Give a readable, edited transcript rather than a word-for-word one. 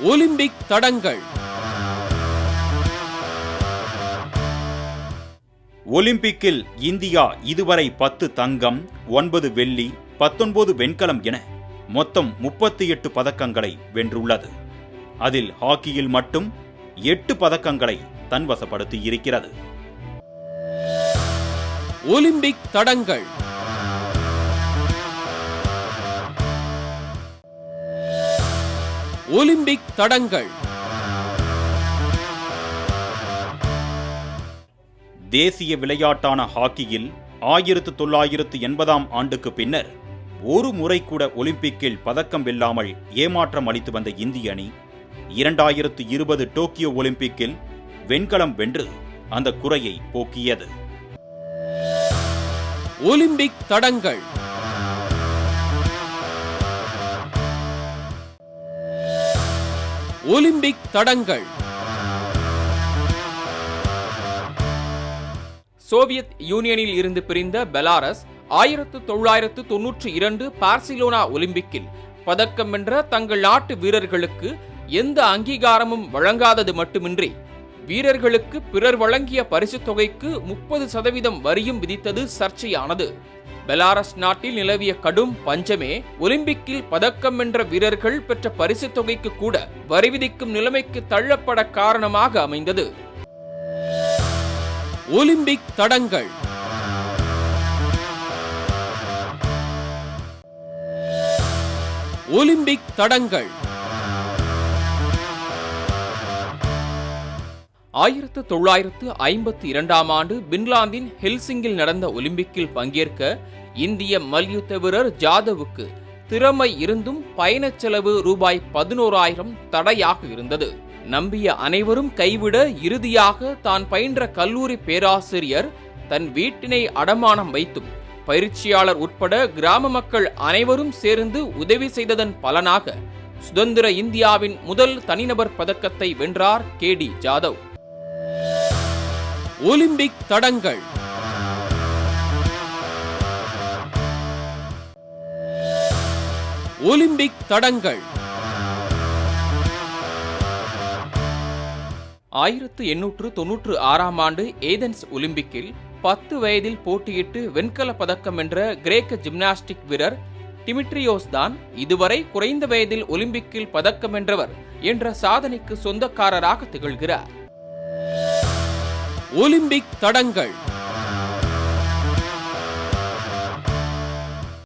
Olympic தடங்கள். ஒலிம்பிக்கில் India இதுவரை 10 தங்கம், 9 வெள்ளி, 19 வெண்கலம் என மொத்தம் 38 பதக்கங்களை வென்றுள்ளது. அதில் ஹாக்கியில் மட்டும் 8 பதக்கங்களை தன்வசப்படுத்தி இருக்கிறது. ஒலிம்பிக் தடங்கள். ஒலிம்பிக் தடங்கள். தேசிய விளையாட்டான ஹாக்கியில் 1980ஆம் ஆண்டுக்கு பின்னர் ஒரு முறை கூட ஒலிம்பிக்கில் பதக்கம் வெல்லாமல் ஏமாற்றம் அளித்து வந்த இந்திய அணி 2020 டோக்கியோ ஒலிம்பிக்கில் வெண்கலம் வென்று அந்த குறையை போக்கியது. ஒலிம்பிக் தடங்கள். ஒலிம்பிக் தடங்கள். சோவியத் யூனியனில் இருந்து பிரிந்த பெலாரஸ் 1992 பார்சிலோனா ஒலிம்பிக்கில் பதக்கம் வென்ற தங்கள் நாட்டு வீரர்களுக்கு எந்த அங்கீகாரமும் வழங்காதது மட்டுமின்றி வீரர்களுக்கு பிறர் வழங்கிய பரிசுத் தொகைக்கு 30% வரியும் விதித்தது சர்ச்சையானது. பெலாரஸ் நாட்டில் நிலவிய கடும் பஞ்சமே ஒலிம்பிக்கில் பதக்கம் வென்ற வீரர்கள் பெற்ற பரிசுத் தொகைக்கு கூட வரி விதிக்கும் நிலைமைக்கு தள்ளப்பட காரணமாக அமைந்தது. ஒலிம்பிக் தடங்கள். ஒலிம்பிக் தடங்கள். 1952ஆம் ஆண்டு பின்லாந்தின் ஹெல்சிங்கில் நடந்த ஒலிம்பிக்கில் பங்கேற்க இந்திய மல்யுத்த வீரர் ஜாதவுக்கு திறமை இருந்தும் பயணச் செலவு ரூபாய் 11,000 தடையாக இருந்தது. நம்பிய அனைவரும் கைவிட இறுதியாக தான் பயின்ற கல்லூரி பேராசிரியர் தன் வீட்டினை அடமானம் வைத்தும் பயிற்சியாளர் உட்பட கிராம மக்கள் அனைவரும் சேர்ந்து உதவி செய்ததன் பலனாக சுதந்திர இந்தியாவின் முதல் தனிநபர் பதக்கத்தை வென்றார் KD ஜாதவ். ஒலிம்பிக் தடங்கள். ஒலிம்பிக் தடங்கள். 1896ஆம் ஆண்டு ஏதென்ஸ் ஒலிம்பிக்கில் 10 வயதில் போட்டியிட்டு வெண்கல பதக்கம் வென்ற கிரேக்க ஜிம்னாஸ்டிக் வீரர் டிமிட்ரியோஸ் தான் இதுவரை குறைந்த வயதில் ஒலிம்பிக்கில் பதக்கம் வென்றவர் என்ற சாதனைக்கு சொந்தக்காரராக திகழ்கிறார். ஒலிம்பிக் தடங்கள்.